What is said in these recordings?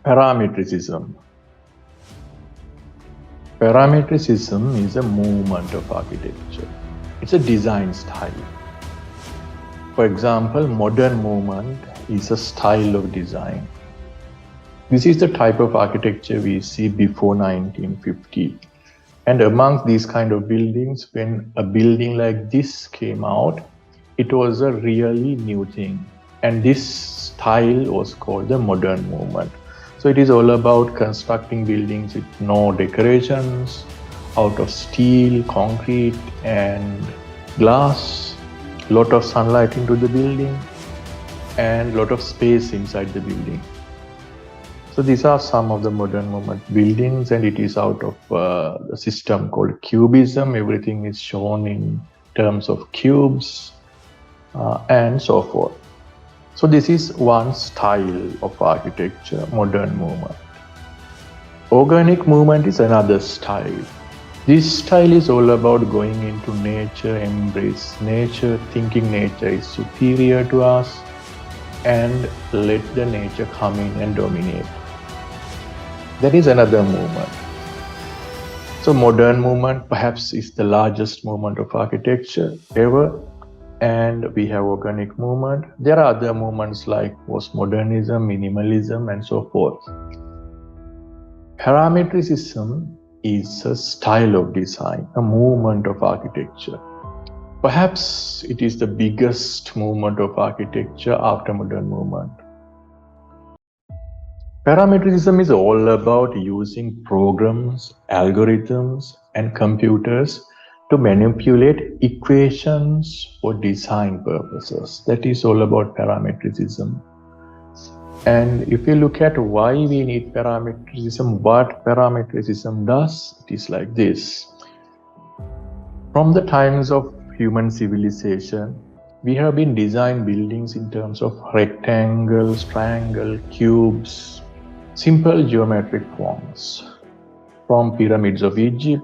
Parametricism. Parametricism is a movement of architecture. It's a design style. For example, modern movement is a style of design. This is the type of architecture we see before 1950. And amongst these kind of buildings, when a building like this came out, it was a really new thing. And this style was called the modern movement. So it is all about constructing buildings with no decorations, out of steel, concrete, and glass, lot of sunlight into the building, and lot of space inside the building. So these are some of the modern movement buildings, and it is out of the system called cubism. Everything is shown in terms of cubes and so forth. So this is one style of architecture, modern movement. Organic movement is another style. This style is all about going into nature, embrace nature, thinking nature is superior to us, and let the nature come in and dominate. That is another movement. So modern movement perhaps is the largest movement of architecture ever. And we have organic movement. There are other movements like postmodernism, minimalism, and so forth. Parametricism is a style of design, a movement of architecture. Perhaps it is the biggest movement of architecture after modern movement. Parametricism is all about using programs, algorithms, and computers to manipulate equations for design purposes. That is all about parametricism. And if you look at why we need parametricism, what parametricism does, it is like this. From the times of human civilization, we have been designing buildings in terms of rectangles, triangles, cubes, simple geometric forms. From pyramids of Egypt,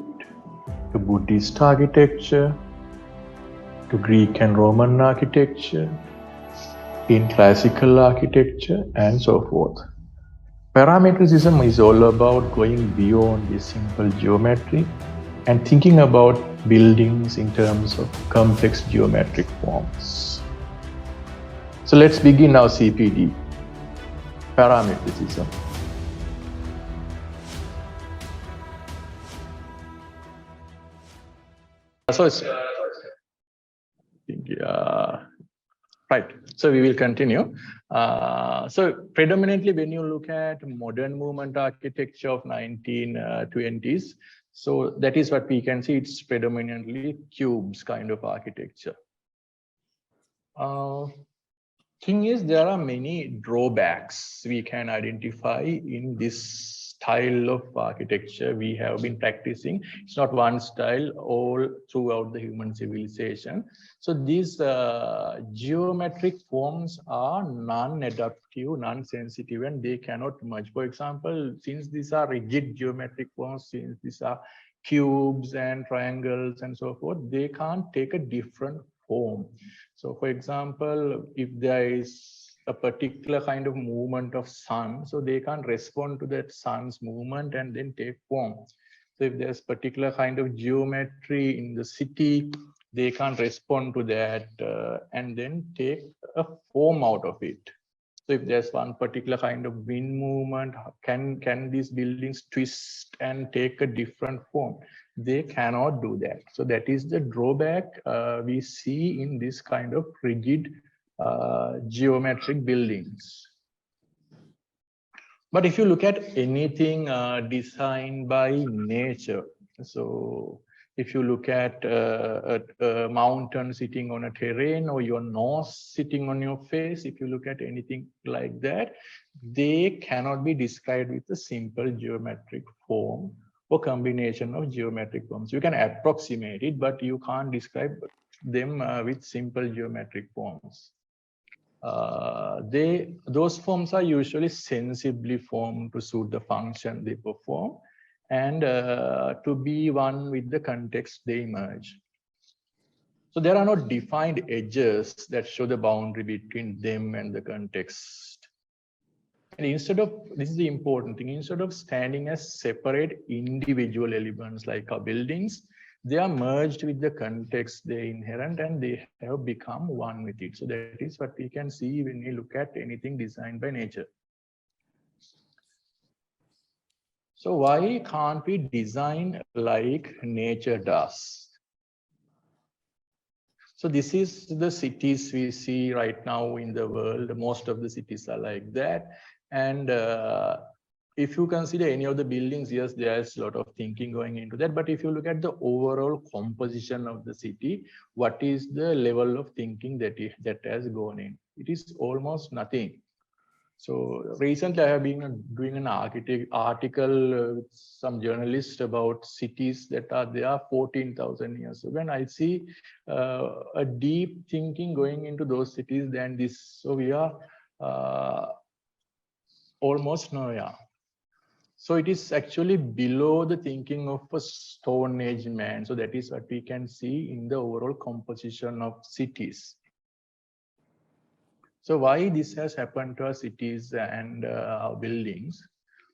to Buddhist architecture, to Greek and Roman architecture, in classical architecture, and so forth. Parametricism is all about going beyond this simple geometry and thinking about buildings in terms of complex geometric forms. So let's begin our CPD, Parametricism. So it's, right. So we will continue. So predominantly, when you look at modern movement architecture of 1920s, so that is what we can see. It's predominantly cubes kind of architecture. Thing is, there are many drawbacks we can identify in this style of architecture we have been practicing. It's not one style all throughout the human civilization. So these geometric forms are non-adaptive, non-sensitive, and they cannot merge. For example, since these are rigid geometric forms, since these are cubes and triangles and so forth, they can't take a different form. So for example, if there is a particular kind of movement of sun, so they can't respond to that sun's movement and then take form. So if there's particular kind of geometry in the city, they can't respond to that and then take a form out of it. So if there's one particular kind of wind movement, can these buildings twist and take a different form? They cannot do that. So that is the drawback we see in this kind of rigid geometric buildings. But if you look at anything designed by nature, so if you look at a mountain sitting on a terrain or your nose sitting on your face, if you look at anything like that, they cannot be described with a simple geometric form or combination of geometric forms. You can approximate it, but you can't describe them with simple geometric forms. Those forms are usually sensibly formed to suit the function they perform and to be one with the context they emerge. So there are no defined edges that show the boundary between them and the context. And instead of, this is the important thing, instead of standing as separate individual elements like our buildings, they are merged with the context they inherent and they have become one with it. So that is what we can see when we look at anything designed by nature. So why can't we design like nature does? So this is the cities we see right now in the world. Most of the cities are like that. And if you consider any of the buildings, yes, there's a lot of thinking going into that. But if you look at the overall composition of the city, what is the level of thinking that has gone in? It is almost nothing. So recently I have been doing an article with some journalists about cities that are there 14,000 years ago. When I see a deep thinking going into those cities than this. So we are almost nowhere. So it is actually below the thinking of a Stone Age man. So that is what we can see in the overall composition of cities. So why this has happened to our cities and our buildings?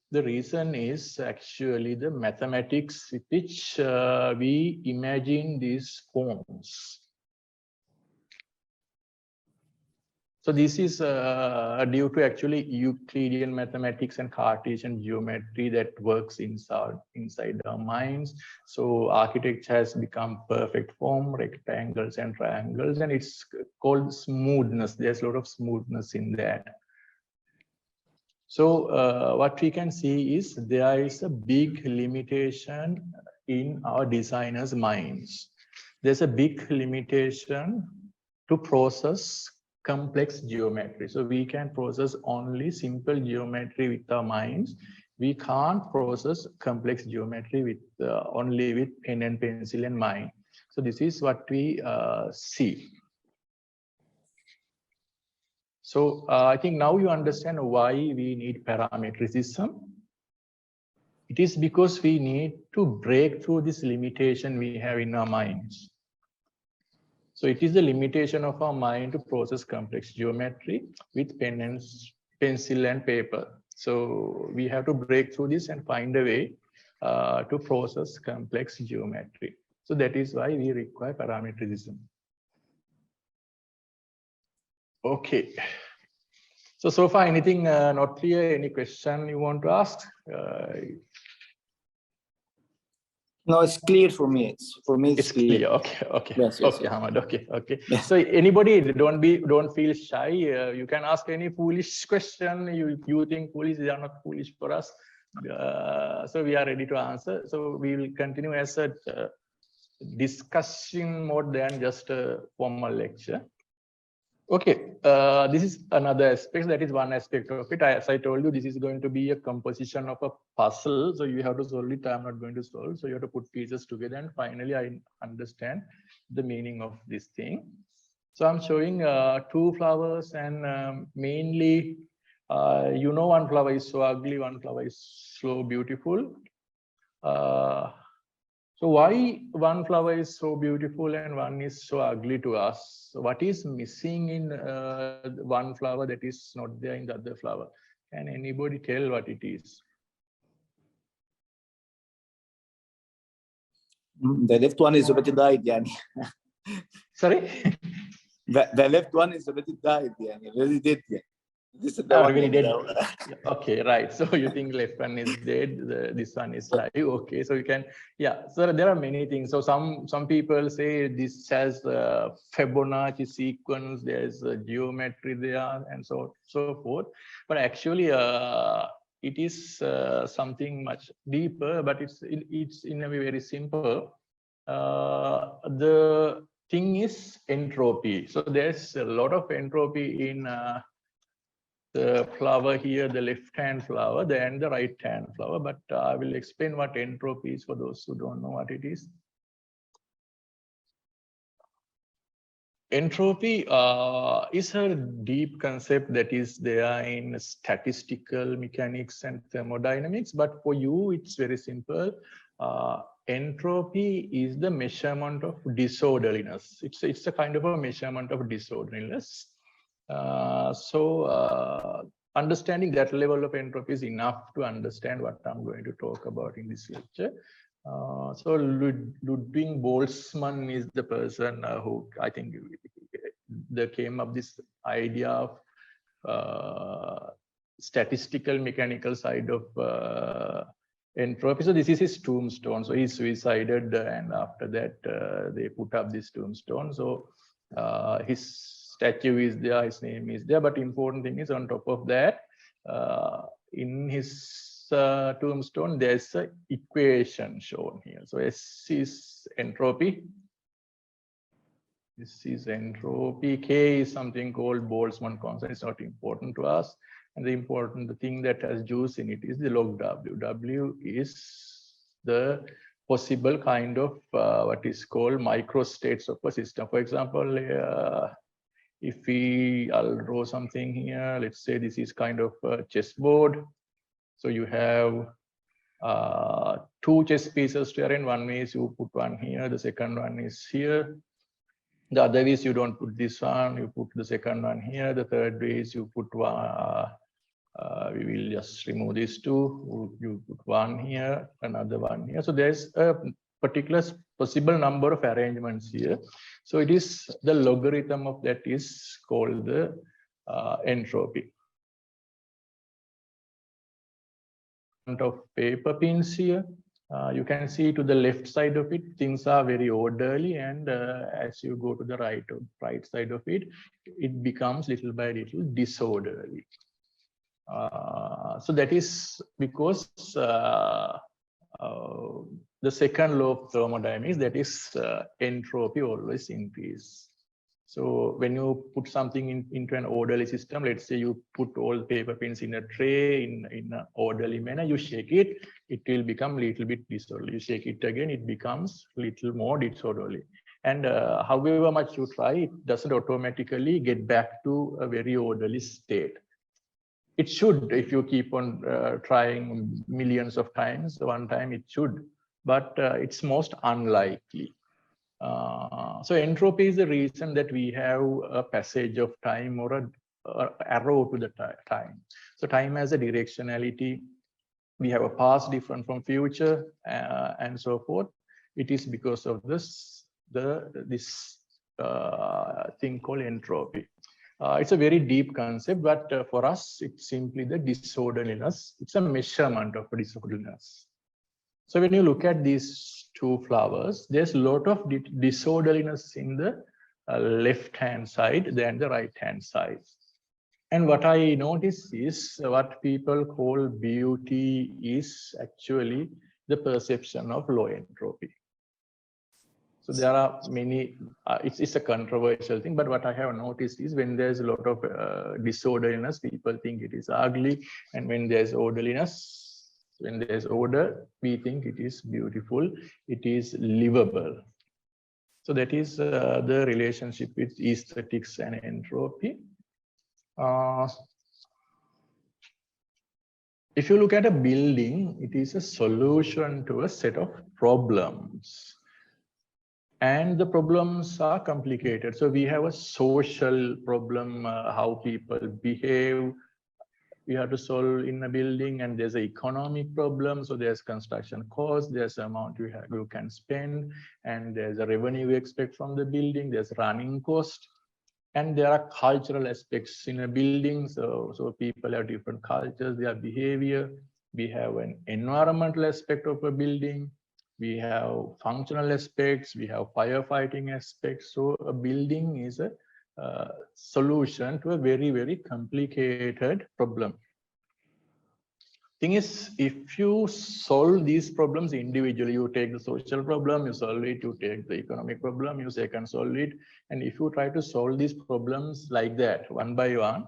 The reason is actually the mathematics with which we imagine these forms. So this is due to actually Euclidean mathematics and Cartesian geometry that works inside our minds. So architecture has become perfect form, rectangles and triangles, and it's called smoothness. There's a lot of smoothness in that. So what we can see is there is a big limitation in our designers' minds. There's a big limitation to process complex geometry. So we can process only simple geometry with our minds. We can't process complex geometry with only with pen and pencil and mind. So this is what we see. So I think now you understand why we need parametricism. It is because we need to break through this limitation we have in our minds. So it is the limitation of our mind to process complex geometry with pencil and paper. So we have to break through this and find a way to process complex geometry. So that is why we require parametricism. Okay. So far, anything not clear? Any question you want to ask? No, it's clear for me. It's clear. Okay. Yes, okay, yes. Hamad. Okay. Yes. So anybody, don't feel shy. You can ask any foolish question. You think foolish, they are not foolish for us. So we are ready to answer. So we will continue as a discussion mode than just a formal lecture. Okay, this is another aspect. That is one aspect of it. As I told you, this is going to be a composition of a puzzle. So you have to solve it. I'm not going to solve. So you have to put pieces together. And finally, I understand the meaning of this thing. So I'm showing 2 flowers and mainly, one flower is so ugly, one flower is so beautiful. So why one flower is so beautiful and one is so ugly to us? What is missing in one flower that is not there in the other flower? Can anybody tell what it is? The left one is already died, yani. Sorry? The left one is already died, yani. Already dead, yani. This is the one. Really dead. Okay, right. So you think left one is dead, this one is live. Okay, so you can, yeah. So there are many things. So some people say this has Fibonacci sequence. There's a geometry there, and so forth. But actually, it is something much deeper. But it's in a way very simple. The thing is entropy. So there's a lot of entropy in the flower here, the left-hand flower, and the right-hand flower. But I will explain what entropy is for those who don't know what it is. Entropy is a deep concept that is there in statistical mechanics and thermodynamics. But for you, it's very simple. Entropy is the measurement of disorderliness. It's a kind of a measurement of disorderliness. I understanding that level of entropy is enough to understand what I'm going to talk about in this lecture. So Ludwig Boltzmann is the person who I think came up this idea of statistical mechanical side of entropy. So this is his tombstone. So he suicided, and after that they put up this tombstone. So his statue is there, his name is there, but important thing is on top of that, in his tombstone, there's an equation shown here. So S is entropy. This is entropy. K is something called Boltzmann constant. It's not important to us. And the important thing that has juice in it is the log W. W is the possible kind of what is called microstates of a system. For example, if I'll draw something here, let's say this is kind of a chessboard. So you have two chess pieces to arrange. One is you put one here, the second one is here. The other is you don't put this one, you put the second one here. The third way is you put one, we will just remove these two. You put one here, another one here. So there's a particular possible number of arrangements here. So it is the logarithm of that is called the entropy. Of paper pins here, you can see to the left side of it, things are very orderly, and as you go to the right side of it, it becomes little by little disorderly. So that is because the second law of thermodynamics, that is entropy always increase. So when you put something into an orderly system, let's say you put all the paper pins in a tray in an orderly manner, you shake it, it will become a little bit disorderly. You shake it again, it becomes a little more disorderly. And however much you try, it doesn't automatically get back to a very orderly state. It should, if you keep on trying millions of times, one time it should, but it's most unlikely. So entropy is the reason that we have a passage of time or an arrow to the time. So time has a directionality. We have a past different from future and so forth. It is because of this thing called entropy. It's a very deep concept, but for us, it's simply the disorderliness. It's a measurement of disorderliness. So when you look at these two flowers, there's a lot of disorderliness in the left-hand side than the right-hand side. And what I notice is what people call beauty is actually the perception of low entropy. So there are many, it's a controversial thing, but what I have noticed is when there's a lot of disorderliness, people think it is ugly. And when there's orderliness, when there's order, we think it is beautiful, it is livable. So that is the relationship with aesthetics and entropy. If you look at a building, it is a solution to a set of problems. And the problems are complicated. So we have a social problem, how people behave. We have to solve in a building, and there's an economic problem. So there's construction cost, there's the amount you can spend, and there's a revenue you expect from the building, there's running cost. And there are cultural aspects in a building. So people have different cultures, their behavior. We have an environmental aspect of a building. We have functional aspects, we have firefighting aspects. So a building is a solution to a very, very complicated problem. Thing is, if you solve these problems individually, you take the social problem, you solve it, you take the economic problem, you second solve it. And if you try to solve these problems like that, one by one,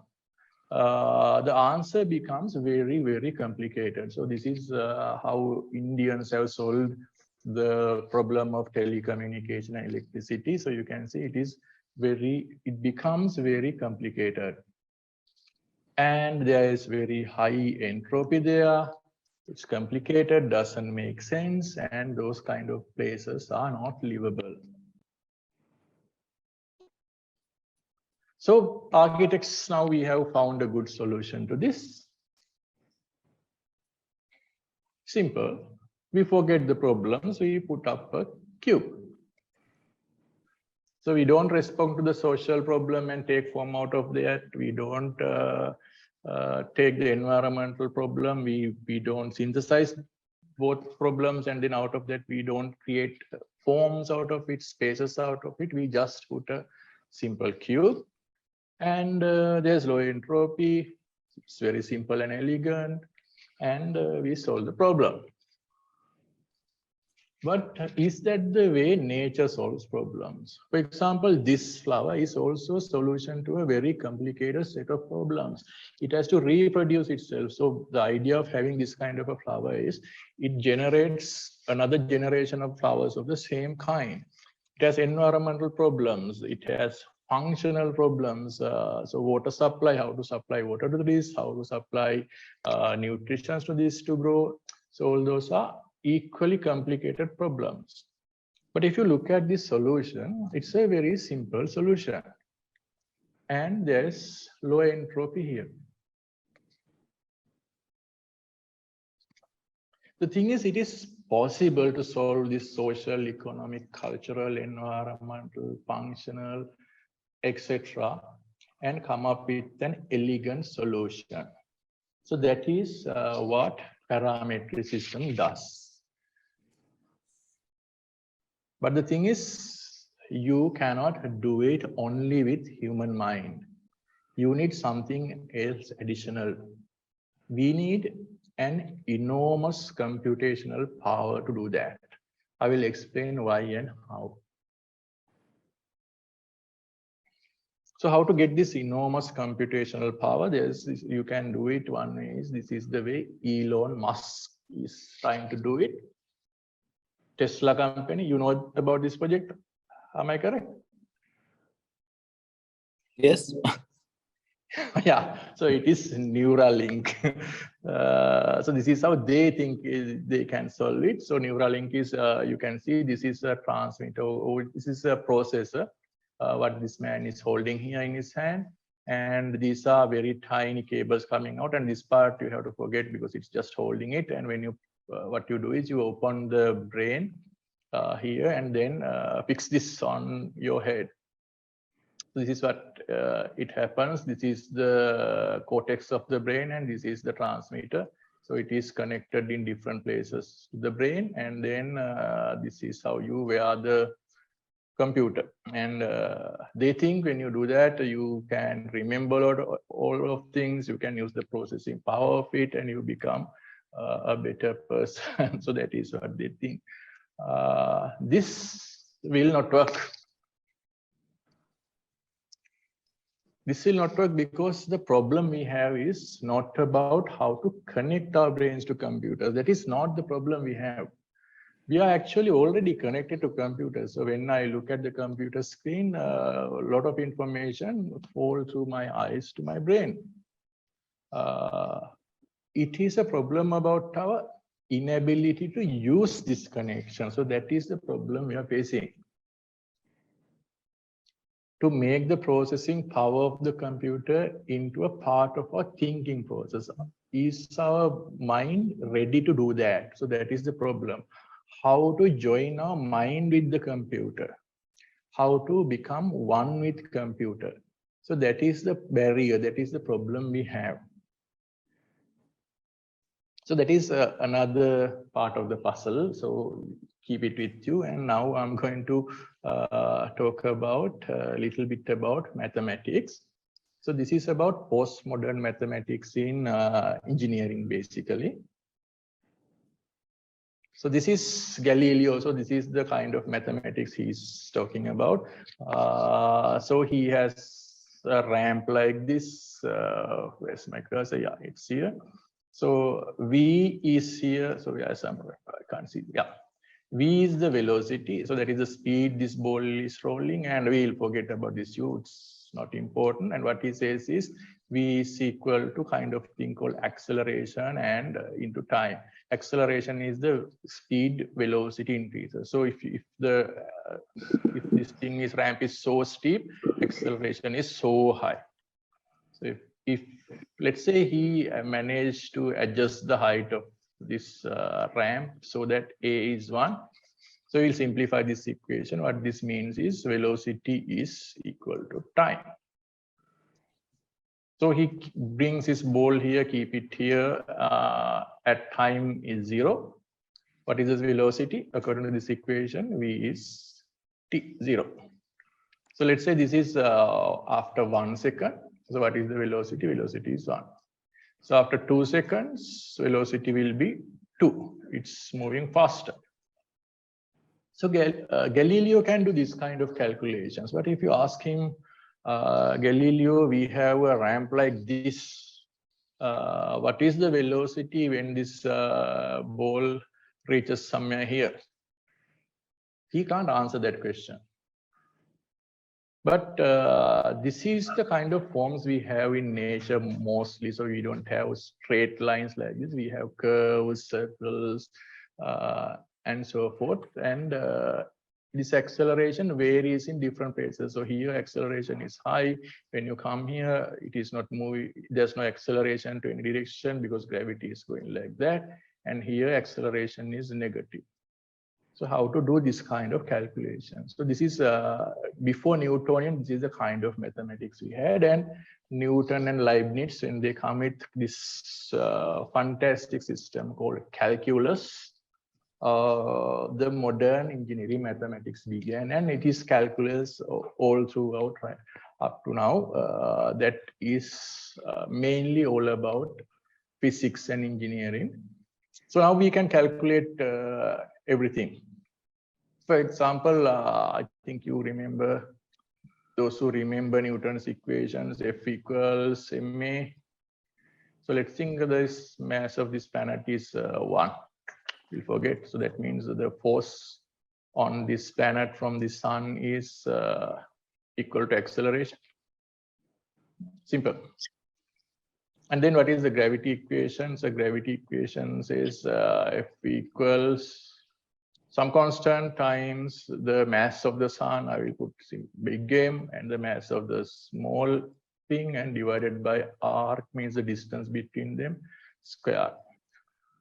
the answer becomes very, very complicated. So this is how Indians have solved the problem of telecommunication and electricity. So you can see it becomes very complicated. And there is very high entropy there. It's complicated, doesn't make sense, and those kind of places are not livable. So architects, now we have found a good solution to this. Simple. We forget the problems, we put up a cube. So we don't respond to the social problem and take form out of that. We don't take the environmental problem. We don't synthesize both problems, and then out of that we don't create forms out of it, spaces out of it. We just put a simple cube, and there's low entropy. It's very simple and elegant, and we solve the problem. But is that the way nature solves problems? For example, this flower is also a solution to a very complicated set of problems. It has to reproduce itself. So the idea of having this kind of a flower is it generates another generation of flowers of the same kind. It has environmental problems. It has functional problems. So water supply, how to supply water to this, how to supply nutrition to this to grow. So all those are equally complicated problems. But if you look at this solution, it's a very simple solution. And there's low entropy here. The thing is, it is possible to solve this social, economic, cultural, environmental, functional, etc., and come up with an elegant solution. So that is what parametricism does. But the thing is, you cannot do it only with human mind. You need something else additional. We need an enormous computational power to do that. I will explain why and how. So how to get this enormous computational power? You can do it. One is, this is the way Elon Musk is trying to do it. Tesla company, you know about this project? Am I correct? Yes. Yeah, so it is Neuralink. So this is how they think they can solve it. So Neuralink is, you can see this is a transmitter, or this is a processor, what this man is holding here in his hand. And these are very tiny cables coming out, and this part you have to forget because it's just holding it. And when you what you do is you open the brain here and then fix this on your head. So this is what it happens. This is the cortex of the brain, and this is the transmitter. So it is connected in different places to the brain, and then this is how you wear the computer. And they think when you do that, you can remember all of things. You can use the processing power of it, and you become a better person. So that is what they think. This will not work. This will not work because the problem we have is not about how to connect our brains to computers. That is not the problem we have. We are actually already connected to computers. So when I look at the computer screen, a lot of information falls through my eyes to my brain. It is a problem about our inability to use this connection. So that is the problem we are facing. To make the processing power of the computer into a part of our thinking process. Is our mind ready to do that? So that is the problem. How to join our mind with the computer? How to become one with computer? So that is the barrier, that is the problem we have. So that is another part of the puzzle. So keep it with you. And now I'm going to talk about a little bit about mathematics. So this is about postmodern mathematics in engineering, basically. So this is Galileo. So this is the kind of mathematics he's talking about. So he has a ramp like this. Where's my cursor? Yeah, it's here. So V is here. So yeah, somewhere I can't see. Yeah, V is the velocity. So that is the speed this ball is rolling, and we'll forget about this U. It's not important. And what he says is V is equal to kind of thing called acceleration and into time. Acceleration is the speed velocity increases. So if this thing is ramp is so steep, acceleration is so high. So if let's say he managed to adjust the height of this ramp so that A is 1. So we'll simplify this equation. What this means is velocity is equal to time. So he brings his ball here, keep it here at time is 0. What is this velocity? According to this equation, V is t 0. So let's say this is after 1 second. So what is the velocity? Velocity is 1. So after 2 seconds, velocity will be 2. It's moving faster. So Galileo can do this kind of calculations. But if you ask him, Galileo, we have a ramp like this. What is the velocity when this ball reaches somewhere here? He can't answer that question. But this is the kind of forms we have in nature mostly. So we don't have straight lines like this. We have curves, circles, and so forth. And this acceleration varies in different places. So here acceleration is high. When you come here, it is not moving. There's no acceleration to any direction because gravity is going like that. And here acceleration is negative. So how to do this kind of calculation? So this is before Newtonian, this is the kind of mathematics we had. And Newton and Leibniz, when they come with this fantastic system called calculus, the modern engineering mathematics began, and it is calculus all throughout right up to now. That is mainly all about physics and engineering. So now we can calculate everything. For example, I think you remember, those who remember Newton's equations, F equals ma. So let's think this mass of this planet is 1. We'll forget. So that means the force on this planet from the sun is equal to acceleration. Simple. And then what is the gravity equation? So gravity equation says F equals some constant times the mass of the sun. I will put big M, and the mass of the small thing, and divided by R means the distance between them square.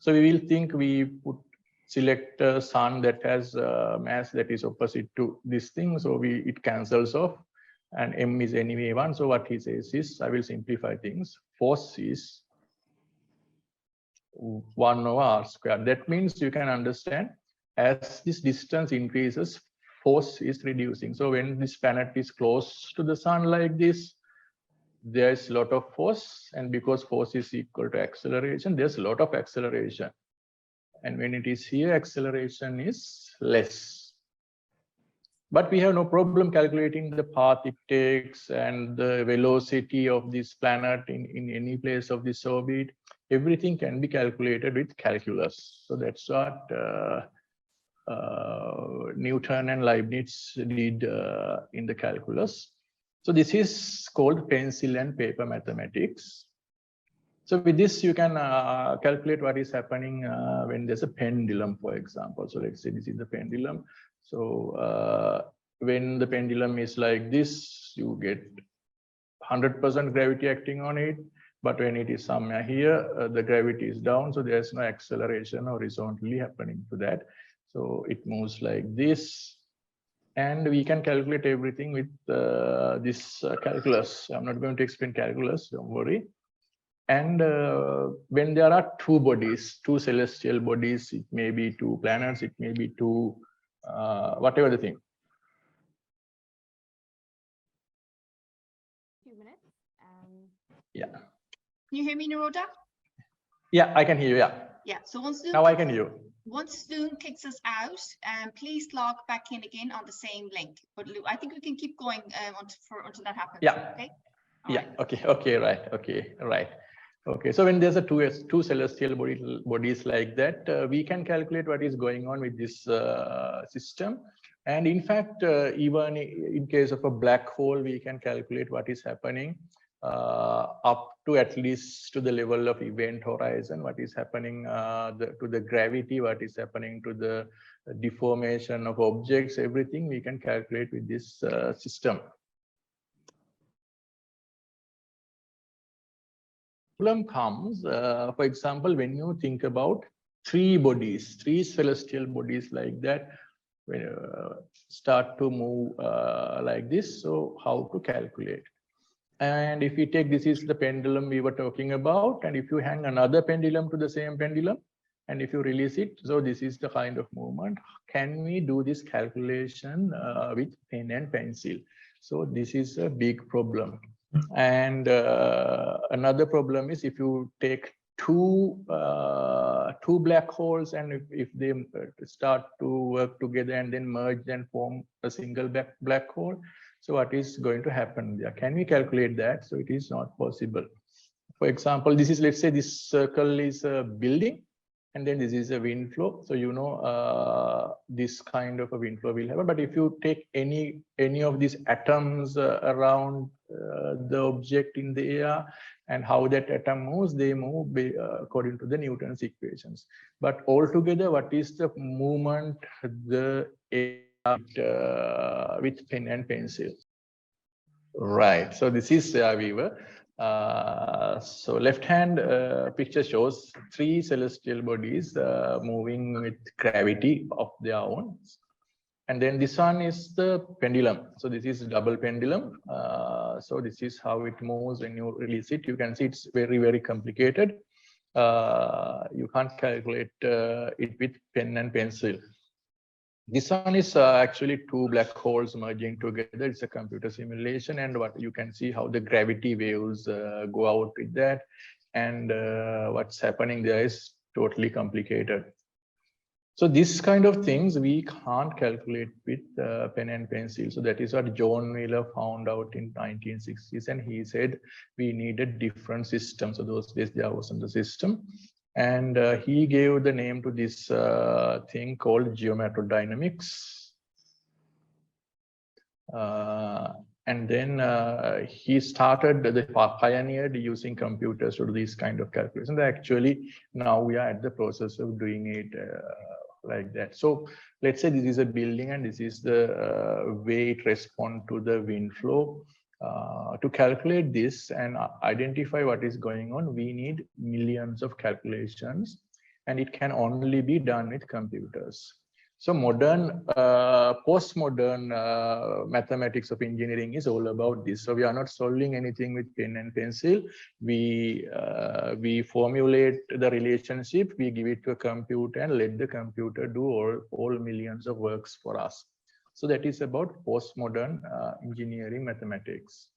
So we will think we select a sun that has a mass that is opposite to this thing. So it cancels off, and M is anyway 1. So what he says is, I will simplify things. Force is 1 over R squared. That means you can understand as this distance increases, force is reducing. So when this planet is close to the sun like this, there's a lot of force, and because force is equal to acceleration, there's a lot of acceleration. And when it is here, acceleration is less. But we have no problem calculating the path it takes and the velocity of this planet in any place of this orbit. Everything can be calculated with calculus. So that's what Newton and Leibniz did in the calculus. So this is called pencil and paper mathematics. So with this, you can calculate what is happening when there's a pendulum, for example. So let's say this is the pendulum. So when the pendulum is like this, you get 100% gravity acting on it. But when it is somewhere here, the gravity is down. So there's no acceleration horizontally happening to that. So it moves like this. And we can calculate everything with this calculus. I'm not going to explain calculus, don't worry. And when there are two bodies, two celestial bodies, it may be two planets, it may be two, whatever the thing. Few minutes. Yeah. Can you hear me, Naroda? Yeah, I can hear you. Yeah. Yeah. So once Zoom now I can hear you. Once Zoom kicks us out, please log back in again on the same link. But I think we can keep going until that happens. Yeah. Okay. All yeah. Right. Okay. Okay. Right. Okay. Right. Okay. So when there's a two celestial bodies like that, we can calculate what is going on with this system. And in fact, even in case of a black hole, we can calculate what is happening up to at least to the level of event horizon, what is happening to the gravity, what is happening to the deformation of objects, everything we can calculate with this system. Problem comes, for example, when you think about three celestial bodies like that, when start to move like this, so how to calculate? And if we take, this is the pendulum we were talking about, and if you hang another pendulum to the same pendulum, and if you release it, so this is the kind of movement. Can we do this calculation with pen and pencil? So this is a big problem. And another problem is if you take two black holes, and if they start to work together and then merge and form a single black hole, so what is going to happen there? Can we calculate that? So it is not possible. For example, this is, let's say this circle is a building, and then this is a wind flow. So you know this kind of a wind flow will happen. But if you take any of these atoms around the object in the air, and how that atom moves, they move according to the Newton's equations. But altogether, what is the movement with pen and pencil? Right. So this is Weaver. So left-hand picture shows three celestial bodies moving with gravity of their own. And then this one is the pendulum. So this is double pendulum. So this is how it moves when you release it. You can see it's very, very complicated. You can't calculate it with pen and pencil. This one is actually two black holes merging together. It's a computer simulation, and what you can see how the gravity waves go out with that, and what's happening there is totally complicated. So this kind of things we can't calculate with pen and pencil. So that is what John Wheeler found out in 1960s, and he said we needed different systems. So those days there wasn't a system. And he gave the name to this thing called geometrodynamics. And then he started, pioneered using computers to do this kind of calculations. Actually, now we are at the process of doing it like that. So let's say this is a building, and this is the way it responds to the wind flow. To calculate this and identify what is going on, we need millions of calculations, and it can only be done with computers. So modern, postmodern mathematics of engineering is all about this. So we are not solving anything with pen and pencil. We formulate the relationship, we give it to a computer, and let the computer do all millions of works for us. So that is about postmodern engineering mathematics.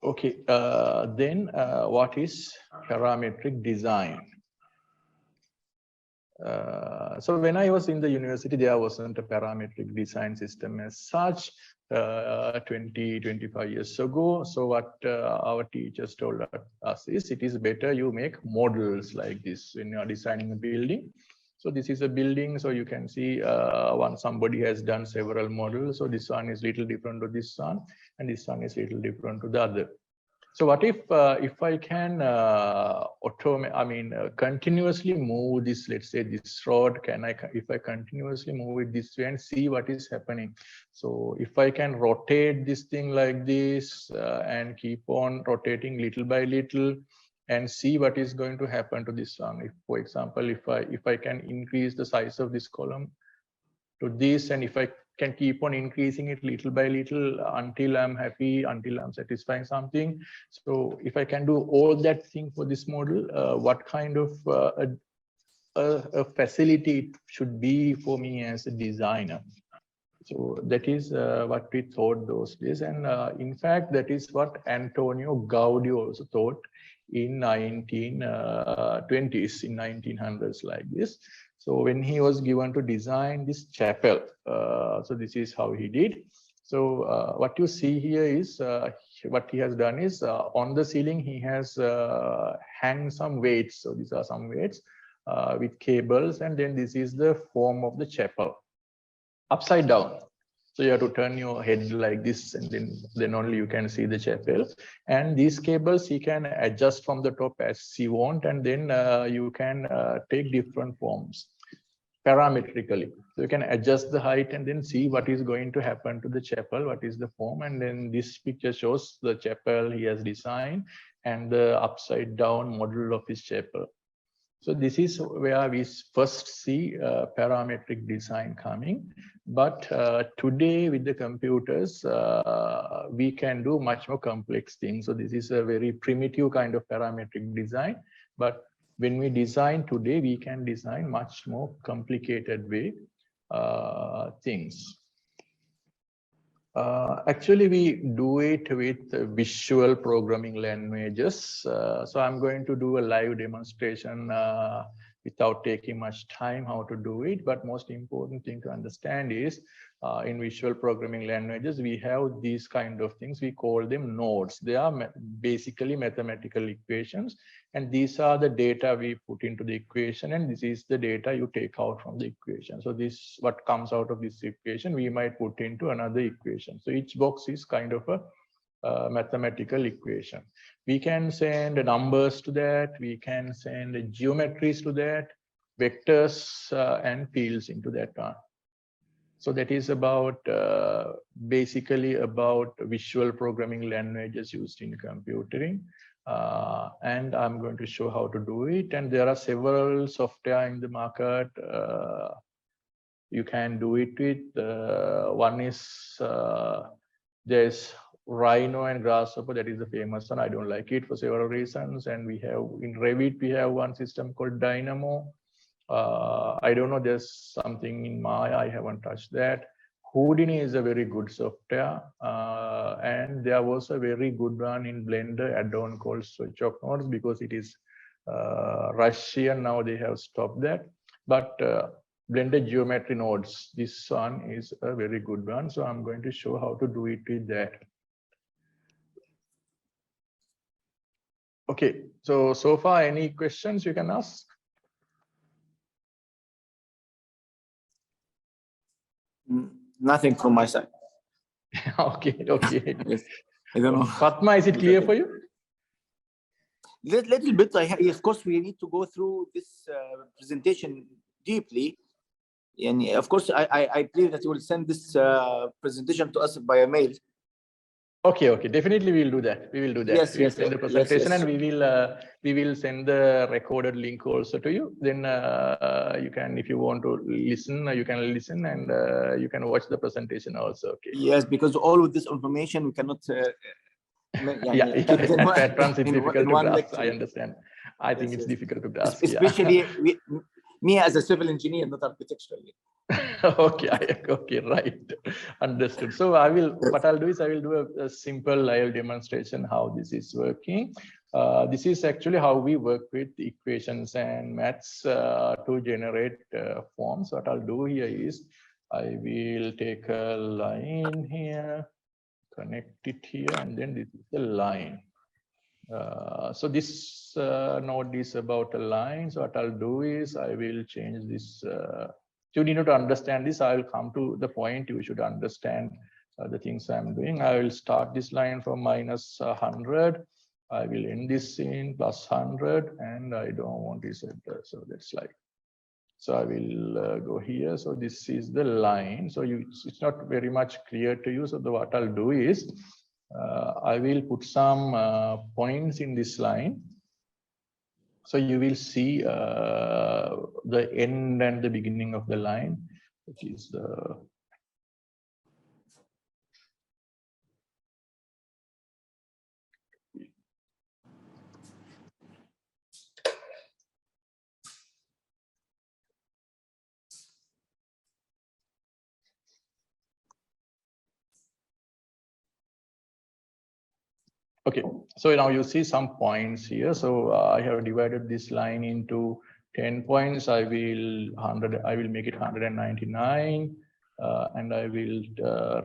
Okay, then what is parametric design? So when I was in the university, there wasn't a parametric design system as such 20-25 years ago. So what our teachers told us is, it is better you make models like this when you are designing a building. So this is a building, so you can see somebody has done several models. So this one is little different to this one, and this one is little different to the other. So what if I can continuously move this, let's say this rod, if I continuously move it this way and see what is happening. So if I can rotate this thing like this and keep on rotating little by little, and see what is going to happen to this one. If, for example, if I can increase the size of this column to this, and if I can keep on increasing it little by little until I'm happy, until I'm satisfying something. So if I can do all that thing for this model, what kind of a facility it should be for me as a designer. So that is what we thought those days. And in fact, that is what Antonio Gaudi also thought in 1920s, in 1900s like this. So when he was given to design this chapel, so this is how he did. So what you see here is what he has done is on the ceiling he has hanged some weights. So these are some weights with cables, and then this is the form of the chapel, upside down. So you have to turn your head like this, and then only you can see the chapel. And these cables you can adjust from the top as you want, and then you can take different forms parametrically. So you can adjust the height and then see what is going to happen to the chapel, what is the form. And then this picture shows the chapel he has designed and the upside down model of his chapel. So this is where we first see parametric design coming. But today with the computers, we can do much more complex things. So this is a very primitive kind of parametric design. But when we design today, we can design much more complicated way things. Actually, we do it with visual programming languages. So I'm going to do a live demonstration without taking much time how to do it. But most important thing to understand is in visual programming languages, we have these kind of things. We call them nodes. They are basically mathematical equations. And these are the data we put into the equation. And this is the data you take out from the equation. So this, what comes out of this equation, we might put into another equation. So each box is kind of a mathematical equation. We can send numbers to that. We can send geometries to that, vectors and fields into that one. So that is about basically about visual programming languages used in computing. And I'm going to show how to do it. And there are several software in the market. You can do it with. One is there's Rhino and Grasshopper. That is the famous one. I don't like it for several reasons. And we have in Revit, we have one system called Dynamo. I don't know, there's something in Maya, I haven't touched that. Houdini is a very good software. And there was a very good one in Blender add-on called Switch of Nodes, because it is Russian. Now they have stopped that. But Blender Geometry Nodes, this one is a very good one. So I'm going to show how to do it with that. Okay, so far, any questions you can ask? Nothing from my side. Okay. Yes. I don't know. Fatma, is it clear for you? Little bit. Of course, we need to go through this presentation deeply. And of course, I believe that you will send this presentation to us by mail. Okay. Definitely, we will do that. We will do that. Yes, we will send the presentation, yes. and we will send the recorded link also to you. Then you can, if you want to listen, you can listen, and you can watch the presentation also. Okay. Yes, because all of this information we cannot. At times it's difficult to grasp. lecture. I understand. I think it's difficult to grasp. Especially me as a civil engineer, not architectural. Okay, right. Understood. So what I'll do is I will do a simple live demonstration how this is working. This is actually how we work with equations and maths to generate forms. What I'll do here is I will take a line here, connect it here, and then this is the line. So this node is about a line. So what I'll do is I will change this. You need to understand this. I will come to the point you should understand the things I'm doing. I will start this line from minus 100. I will end this in plus 100, and I don't want this enter. So that's like. So I will go here. So this is the line. So it's not very much clear to you. So what I'll do is I will put some points in this line. So you will see the end and the beginning of the line, which is the okay. So now you see some points here. So I have divided this line into 10 points. I will make it 199, and I will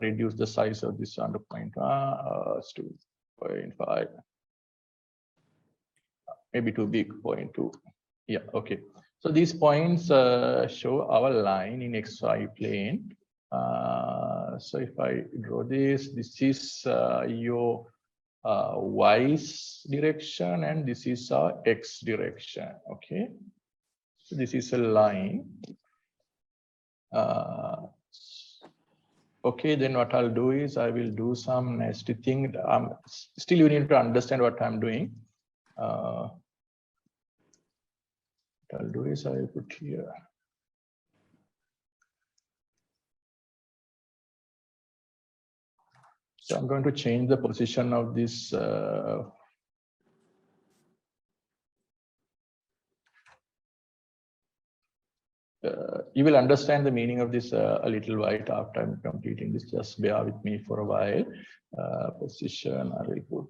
reduce the size of this under 0.5, maybe too big, 0.2. Yeah, okay. So these points show our line in XY plane. So if I draw this is your y's direction, and this is our x direction. Okay, so this is a line. Okay, then what I'll do is I will do some nasty thing. Still, you need to understand what I'm doing. What I'll do is I'll put here. So I'm going to change the position of this. You will understand the meaning of this a little while after I'm completing this. Just bear with me for a while. Position, I will put.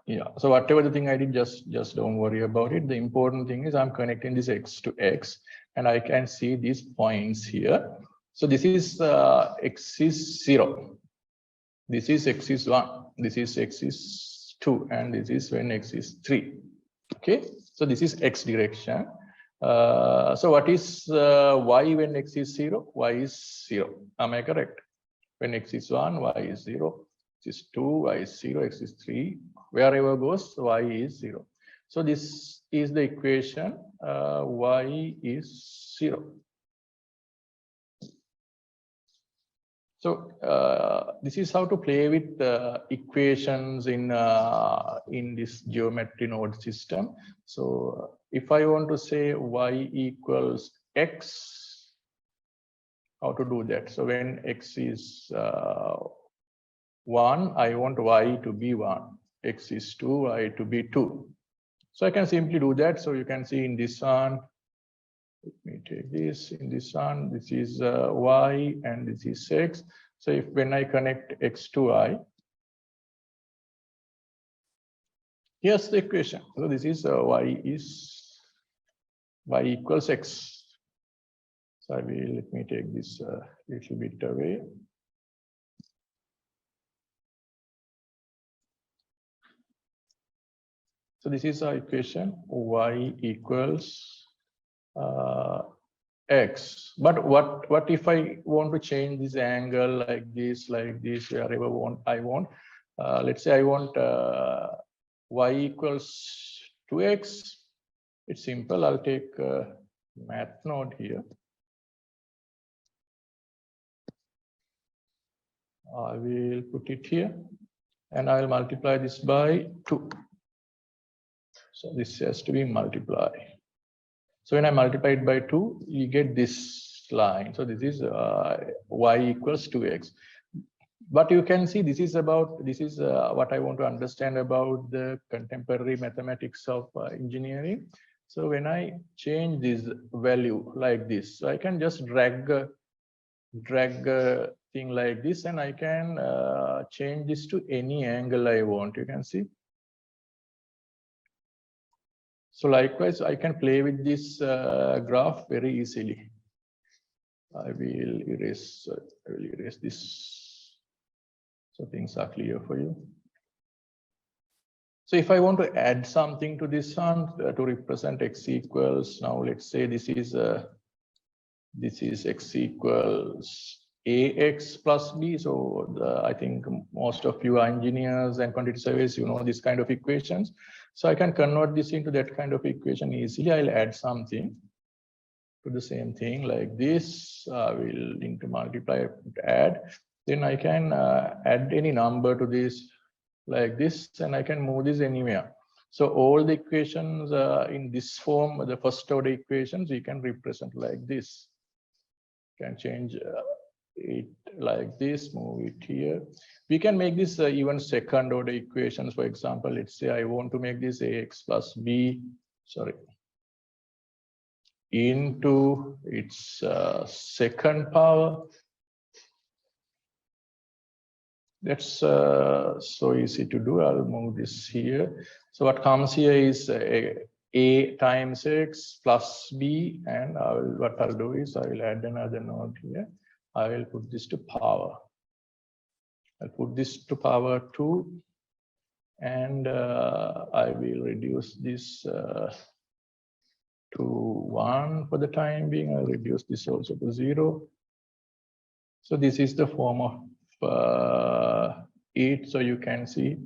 Yeah, so whatever the thing I did, just don't worry about it. The important thing is I'm connecting this x to x, and I can see these points here. So this is x is 0. This is x is 1. This is x is 2, and this is when x is 3. Okay, so this is x direction. So what is y when x is 0? Y is 0. Am I correct? When x is 1, y is 0. X is 2, y is 0. X is 3. Wherever goes, y is 0. So this is the equation. Y is 0. So this is how to play with equations in this geometry node system. So if I want to say y equals x, how to do that? So when x is 1, I want y to be 1. X is 2, y to be 2. So I can simply do that. So you can see in this one, let me take this. In this one, this is y and this is x. So if when I connect x to y, here's the equation. So this is y equals x. So I will, let me take this a little bit away. So this is our equation, y equals x. But what if I want to change this angle like this, wherever I want? Let's say I want y equals 2x. It's simple. I'll take math node here. I will put it here, and I will multiply this by 2. So this has to be multiplied. So when I multiply it by 2, you get this line. So this is y equals 2x. But you can see this is what I want to understand about the contemporary mathematics of engineering. So when I change this value like this, so I can just drag a thing like this, and I can change this to any angle I want. You can see. So likewise, I can play with this graph very easily. I will erase this so things are clear for you. So if I want to add something to this one to represent x equals, now let's say this is x equals ax plus b. So I think most of you are engineers and quantity surveyors, you know this kind of equations. So I can convert this into that kind of equation easily. I'll add something to the same thing like this. I will need to multiply, add. Then I can add any number to this like this, and I can move this anywhere. So all the equations in this form, the first order equations, we can represent like this. Can change it like this, move it here. We can make this even second order equations. For example, let's say I want to make this ax plus b, into its second power. That's so easy to do. I'll move this here. So what comes here is a times x plus b, and what I'll do is I will add another node here. I will put this to power. I'll put this to power 2, and I will reduce this to 1 for the time being. I'll reduce this also to 0. So this is the form of it. So you can see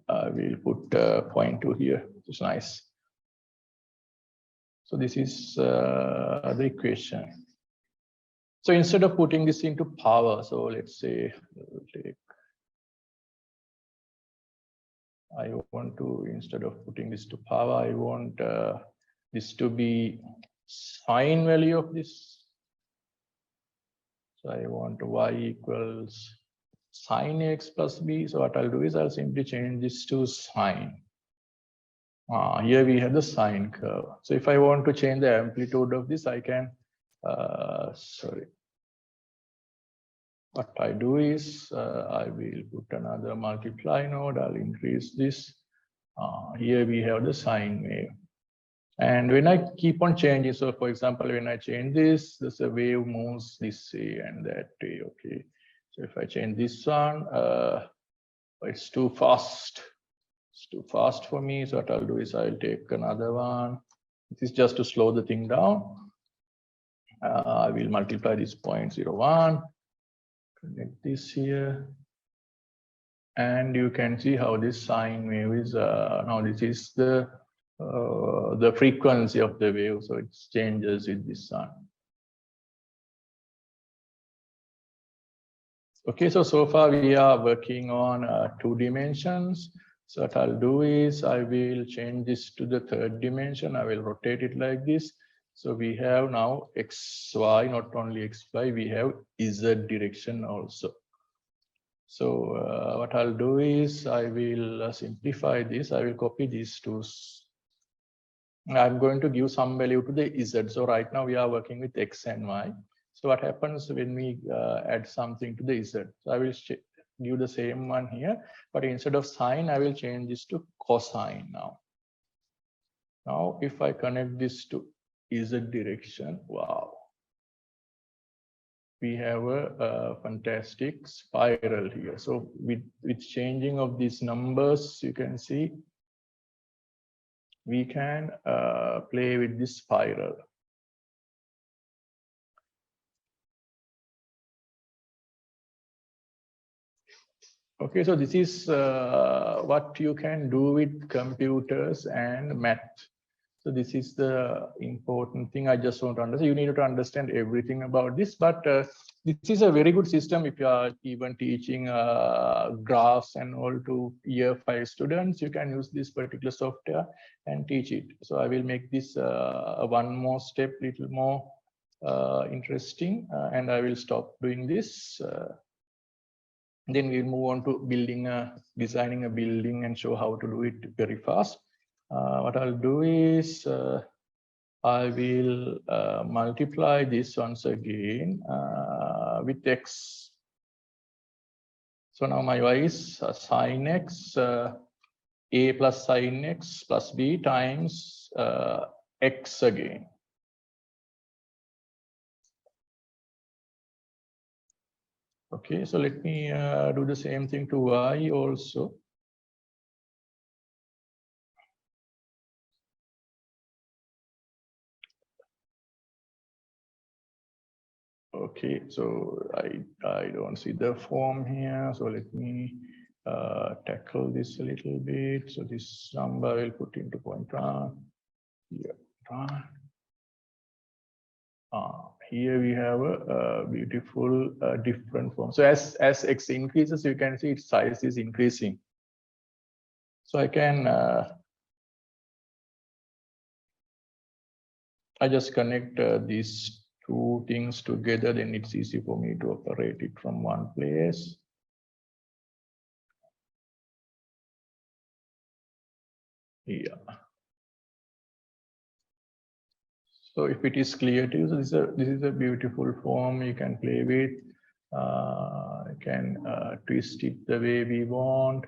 I will put 0.2 here, which is nice. So this is the equation. So instead of putting this into power, so let's say I want to, instead of putting this to power, I want this to be sine value of this. So I want y equals sine x plus b. So what I'll do is I'll simply change this to sine. Here we have the sine curve. So if I want to change the amplitude of this, I can, what I do is I will put another multiply node. I'll increase this. Here we have the sine wave. And when I keep on changing, so for example, when I change this, the wave moves this way and that way, okay. So if I change this one, it's too fast. It's too fast for me. So what I'll do is I'll take another one. This is just to slow the thing down. I will multiply this 0.01, connect this here. And you can see how this sine wave is, now this is the frequency of the wave. So it changes with this sun. Okay, so far we are working on 2 dimensions. So what I'll do is I will change this to the 3rd dimension. I will rotate it like this. So we have now xy, not only xy, we have z direction also. So what I'll do is I will simplify this. I will copy these two. I'm going to give some value to the z. So right now we are working with x and y. So what happens when we add something to the z? So I will give the same one here, but instead of sine, I will change this to cosine now. Now, if I connect this to z direction, wow. We have a fantastic spiral here. So with changing of these numbers, you can see we can play with this spiral. Okay, so this is what you can do with computers and math. So this is the important thing I just want to understand. You need to understand everything about this, but this is a very good system if you are even teaching graphs and all to year 5 students. You can use this particular software and teach it. So I will make this one more step, little more interesting, and I will stop doing this. Then we'll move on to designing a building and show how to do it very fast. What I'll do is I will multiply this once again with x. So now my y is sine x, a plus sine x plus b times x again. Okay, so let me do the same thing to y also. Okay, so I don't see the form here. So let me tackle this a little bit. So this number I will put into 0.1. Here, here we have a beautiful different form. So as x increases, you can see its size is increasing. So I can I just connect these 2 things together, then it's easy for me to operate it from one place. Yeah. So if it is clear to you, so this is a beautiful form you can play with. You can twist it the way we want,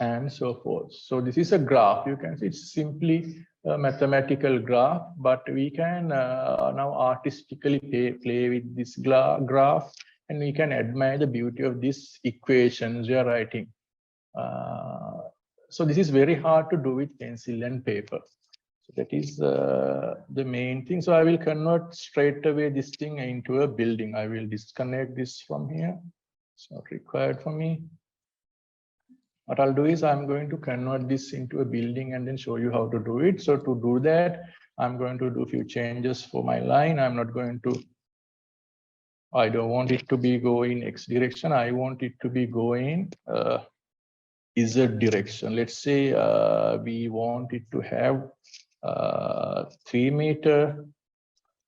and so forth. So this is a graph. You can see it's simply a mathematical graph, but we can now artistically play with this graph, and we can admire the beauty of these equations we are writing. So this is very hard to do with pencil and paper. So that is the main thing. So I will convert straight away this thing into a building. I will disconnect this from here. It's not required for me. What I'll do is I'm going to convert this into a building and then show you how to do it. So to do that, I'm going to do a few changes for my line. I'm not going to, I don't want it to be going X direction. I want it to be going Z direction. Let's say we want it to have 3 meter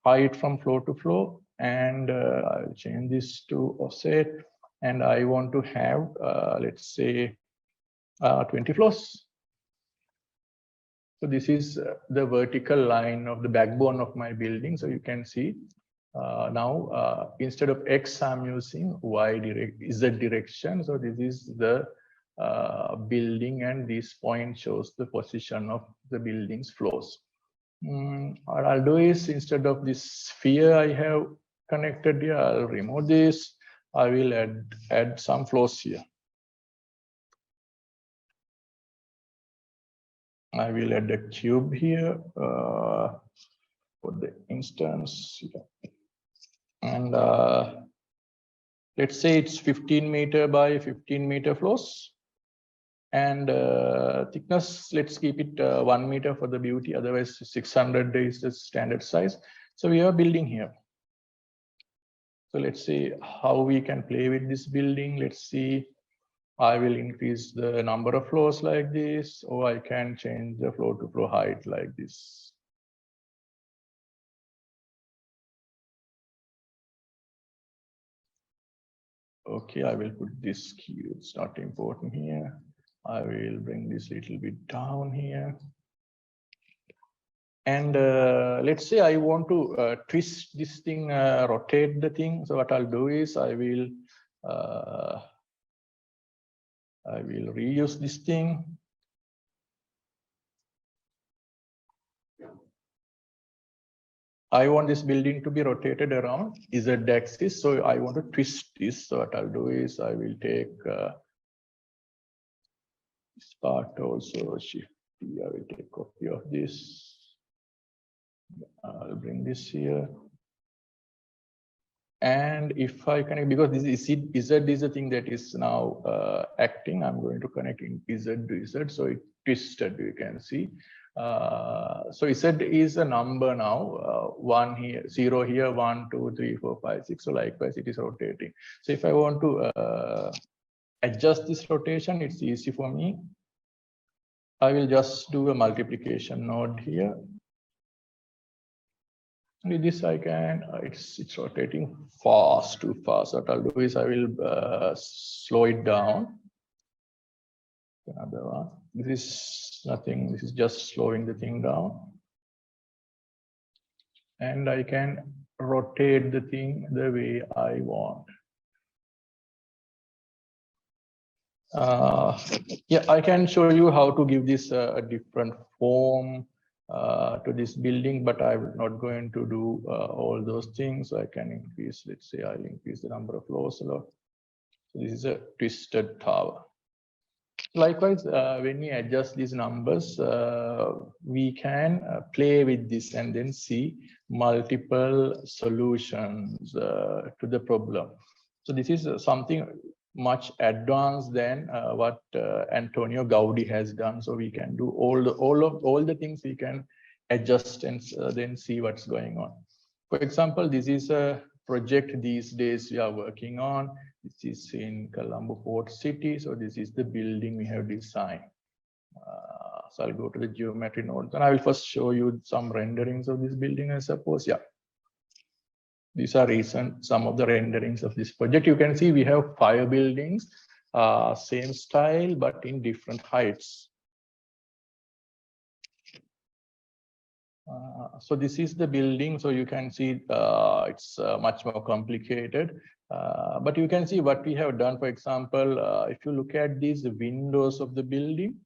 height from floor to floor, and I'll change this to offset, and I want to have let's say 20 floors. So this is the vertical line of the backbone of my building. So you can see now instead of X, I'm using Z direction. So this is the building, and this point shows the position of the building's floors. What I'll do is, instead of this sphere I have connected here, I'll remove this. I will add some floors here. I will add a cube here for the instance, and let's say it's 15 meter by 15 meter floors, and thickness, let's keep it 1 meter for the beauty, otherwise 600 is the standard size. So we are building here. So let's see how we can play with this building. Let's see. I will increase the number of floors like this, or I can change the floor to floor height like this. Okay, I will put this cube. It's not important here. I will bring this little bit down here. And let's say I want to twist this thing, rotate the thing. So what I'll do is I will reuse this thing. I want this building to be rotated around Z axis, so I want to twist this. So what I'll do is I will take this part also, Shift T. I will take copy of this. I'll bring this here. And if I connect, because this is Z is the thing that is now acting, I'm going to connect in Z to Z. So it twisted, you can see. So Z is a number now, 1 here, 0 here, 1, 2, 3, 4, 5, 6. So likewise, it is rotating. So if I want to adjust this rotation, it's easy for me. I will just do a multiplication node here. With this, I can, it's rotating too fast. What I'll do is I will slow it down. Another one. This is nothing. This is just slowing the thing down. And I can rotate the thing the way I want. Yeah, I can show you how to give this a different form to this building, but I'm not going to do all those things. So I can increase, let's say I'll increase the number of floors a lot. So this is a twisted tower. Likewise, when we adjust these numbers, we can play with this and then see multiple solutions to the problem. So this is something much advanced than what Antonio Gaudi has done. So we can do all the things we can adjust and then see what's going on. For example, this is a project these days we are working on. This is in Colombo Port City. So this is the building we have designed. So I'll go to the geometry nodes and I will first show you some renderings of this building, I suppose. Yeah. These are some of the renderings of this project. You can see we have 5 buildings, same style, but in different heights. So this is the building. So you can see it's much more complicated. But you can see what we have done. For example, if you look at these windows of the building,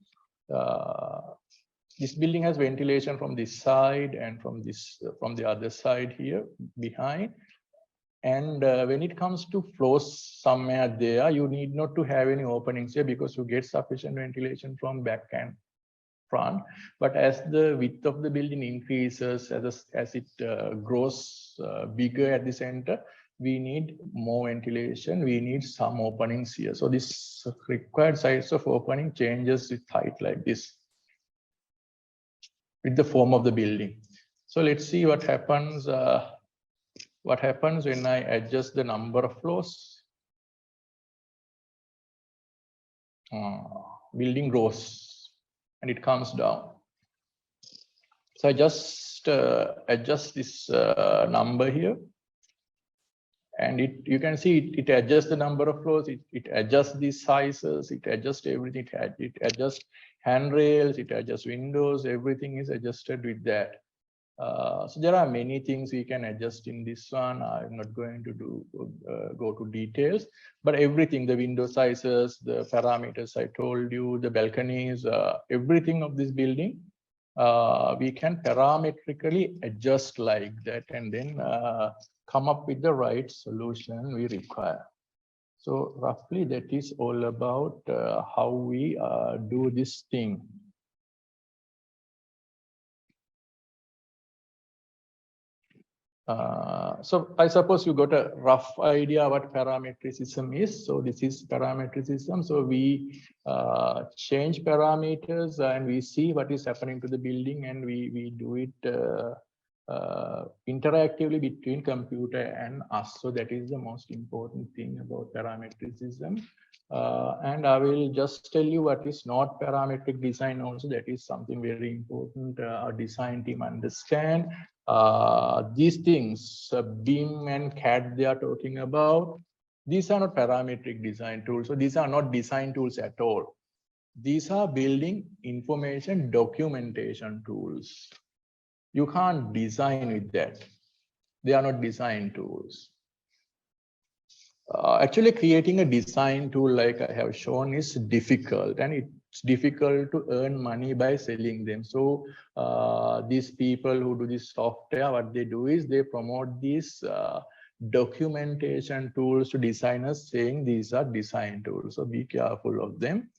this building has ventilation from this side and from the other side here behind. And when it comes to floors somewhere there, you need not to have any openings here because you get sufficient ventilation from back and front. But as the width of the building increases, as it grows bigger at the center, we need more ventilation. We need some openings here. So this required size of opening changes with height like this, with the form of the building. So let's see what happens. What happens when I adjust the number of floors? Building grows and it comes down. So I just adjust this number here, and you can see it adjusts the number of floors, it adjusts these sizes, it adjusts everything, it adjusts handrails, it adjusts windows, everything is adjusted with that. So there are many things we can adjust in this one. I'm not going to go to details, but everything, the window sizes, the parameters I told you, the balconies, everything of this building, we can parametrically adjust like that and then come up with the right solution we require. So roughly that is all about how we do this thing. So I suppose you got a rough idea what parametricism is. So this is parametricism. So we change parameters and we see what is happening to the building, and we do it interactively between computer and us. So that is the most important thing about parametricism. And I will just tell you what is not parametric design also. That is something very important our design team understand. These things, BIM and CAD they are talking about, these are not parametric design tools. So these are not design tools at all. These are building information documentation tools. You can't design with that. They are not design tools. Actually, creating a design tool like I have shown is difficult, and it's difficult to earn money by selling them. So these people who do this software, what they do is they promote these documentation tools to designers, saying these are design tools. So be careful of them.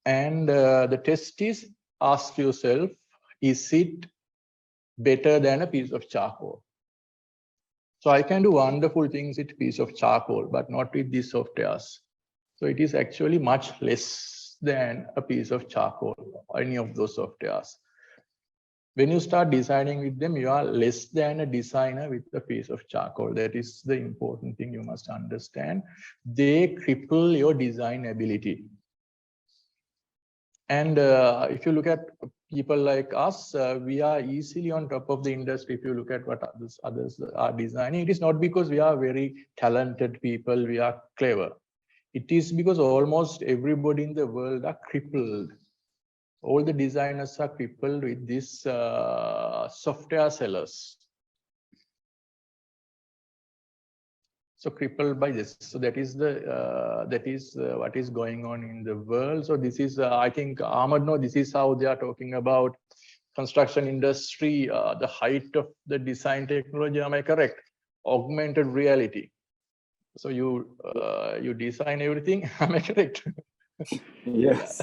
And the test is, ask yourself, is it better than a piece of charcoal? So I can do wonderful things with a piece of charcoal, but not with these softwares. So it is actually much less than a piece of charcoal or any of those softwares. When you start designing with them, you are less than a designer with a piece of charcoal. That is the important thing you must understand. They cripple your design ability. And if you look at people like us, we are easily on top of the industry. If you look at what others are designing, it is not because we are very talented people, we are clever. It is because almost everybody in the world are crippled. All the designers are crippled with these software sellers. So crippled by this. So that is what is going on in the world. So this is, I think, Ahmad, no, this is how they are talking about construction industry, the height of the design technology. Am I correct? Augmented reality. So you design everything. Am I correct? Yes.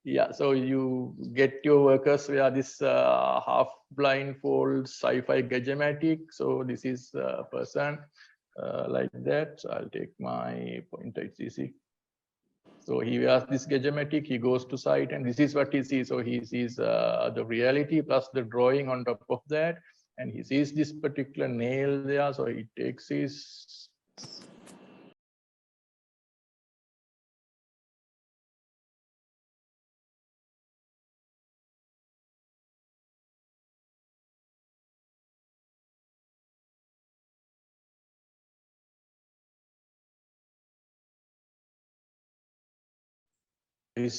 Yeah. So you get your workers wear this half blindfold sci-fi gadgematic. So this is a person like that. So I'll take my pointer, it's easy. So he wears this gadgematic, he goes to site, and this is what he sees. So he sees the reality plus the drawing on top of that, and he sees this particular nail there. So he takes his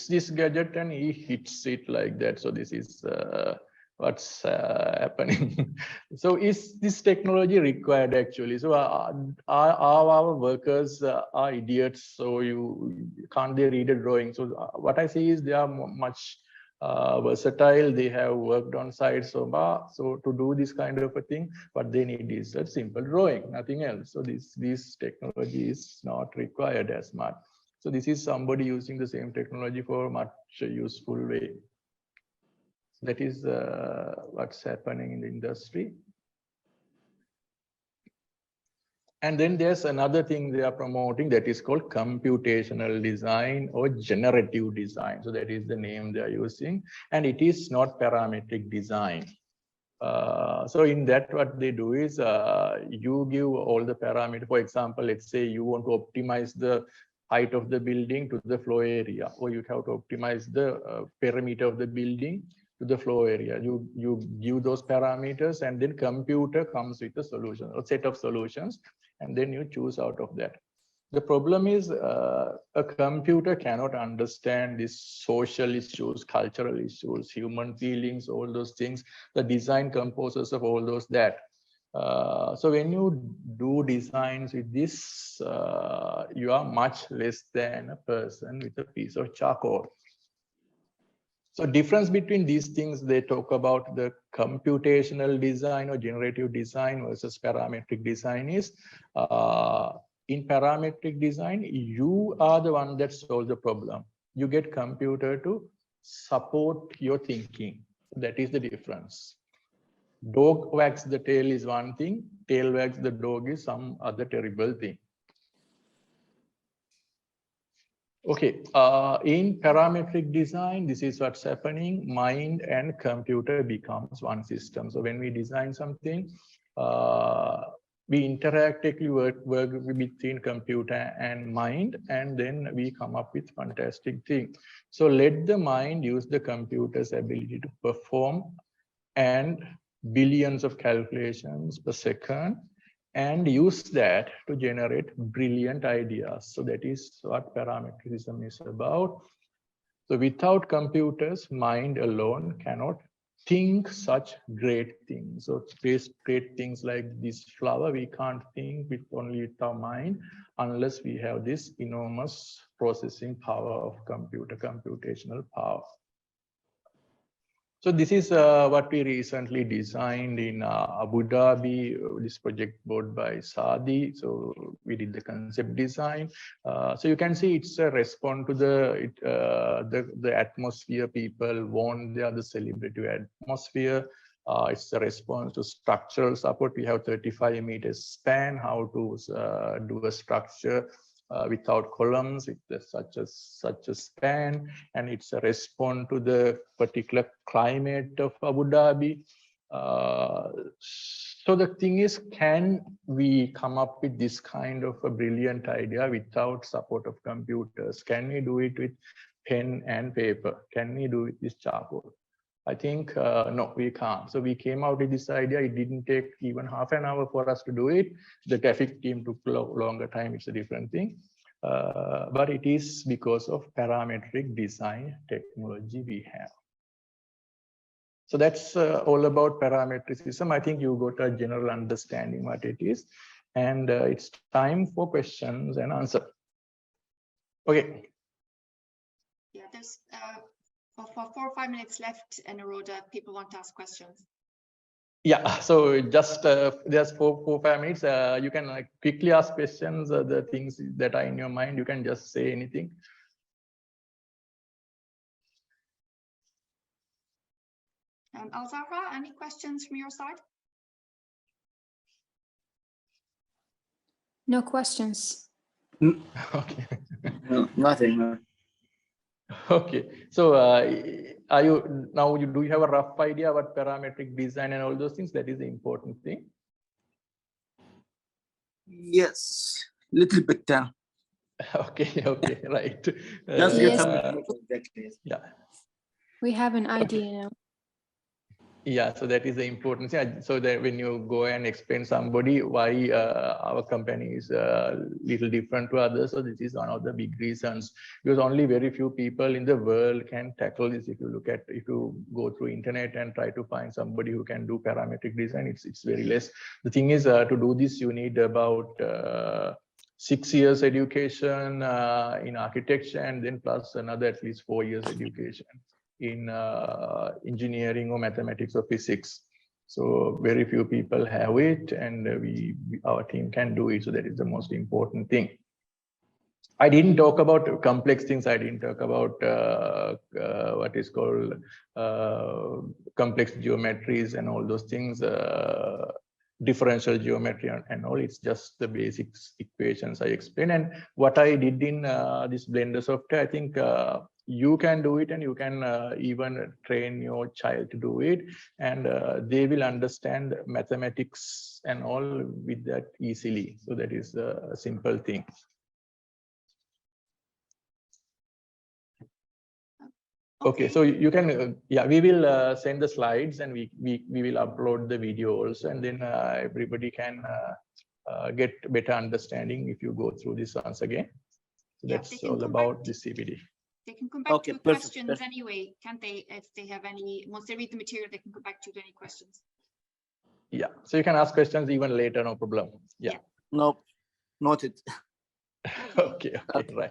this gadget and he hits it like that. So this is what's happening. So is this technology required actually? So are our workers are idiots? So can't they read a drawing? So what I see is they are much versatile. They have worked on site, so to do this kind of a thing, what they need is a simple drawing, nothing else. So this technology is not required as much. So this is somebody using the same technology for a much useful way. That is what's happening in the industry. And then there's another thing they are promoting that is called computational design or generative design. So that is the name they are using, and it is not parametric design. So in that, what they do is you give all the parameters. For example, let's say you want to optimize the height of the building to the floor area, or you have to optimize the perimeter of the building to the floor area. You give those parameters, and then computer comes with a solution, a set of solutions, and then you choose out of that. The problem is a computer cannot understand these social issues, cultural issues, human feelings, all those things, the design composes of all those that. So when you do designs with this, you are much less than a person with a piece of charcoal. So difference between these things, they talk about the computational design or generative design versus parametric design is, in parametric design, you are the one that solves the problem. You get computer to support your thinking. That is the difference. Dog wags the tail is one thing, tail wags the dog is some other terrible thing. Okay, in parametric design, this is what's happening. Mind and computer becomes one system. So when we design something, we interactively work between computer and mind, and then we come up with fantastic thing. So let the mind use the computer's ability to perform and billions of calculations per second, and use that to generate brilliant ideas. So that is what parametricism is about. So without computers, mind alone cannot think such great things. So great things like this flower, we can't think with only with our mind unless we have this enormous processing power of computational power. So this is what we recently designed in Abu Dhabi, this project brought by Saadi. So we did the concept design. So you can see it's a response to the atmosphere. People want the celebratory atmosphere. It's a response to structural support. We have 35 meters span, how to do a structure without columns, with such a span, and it's a response to the particular climate of Abu Dhabi. So the thing is, can we come up with this kind of a brilliant idea without support of computers? Can we do it with pen and paper? Can we do it with charcoal? I think no, we can't. So we came out with this idea. It didn't take even half an hour for us to do it. The graphic team took longer time. It's a different thing. But it is because of parametric design technology we have. So that's all about parametricism. I think you got a general understanding what it is. And it's time for questions and answer. Okay. Yeah, there's for 4 or 5 minutes left, and Aroda, people want to ask questions. Yeah, so just there's 4 or 5 minutes. You can quickly ask questions. The things that are in your mind, you can just say anything. Al-Zahra, any questions from your side? No questions. Okay. No, nothing. Okay, so are you now? Do you have a rough idea what parametric design and all those things? That is the important thing. Yes, little bit. Okay, okay, right. Just get Yes. some exactly. Yeah. We have an idea now. Yeah, so that is the importance. Yeah, so that when you go and explain somebody why our company is little different to others, so this is one of the big reasons, because only very few people in the world can tackle this. If you go through internet and try to find somebody who can do parametric design, it's very less. The thing is, to do this, you need about 6 years education in architecture, and then plus another at least 4 years education in engineering or mathematics or physics. So very few people have it, and our team can do it. So that is the most important thing. I didn't talk about complex things. I didn't talk about what is called complex geometries and all those things, differential geometry and all. It's just the basic equations I explained. And what I did in this Blender software, I think you can do it, and you can even train your child to do it, and they will understand mathematics and all with that easily. So that is a simple thing. Okay, so you can, yeah, we will send the slides, and we will upload the video also, and then everybody can get better understanding if you go through this once again. So yeah, that's all about the CPD. They can come back to questions anyway, can't they? If they have any, once they read the material, they can come back to any questions. Yeah, so you can ask questions even later, no problem. Yeah. No, noted. Okay, right.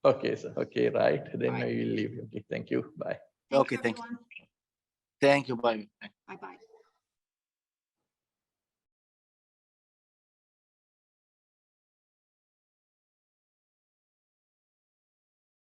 Okay, so right. Then I will leave. Okay, thank you. Bye. Okay, thank you. Thank you. Bye.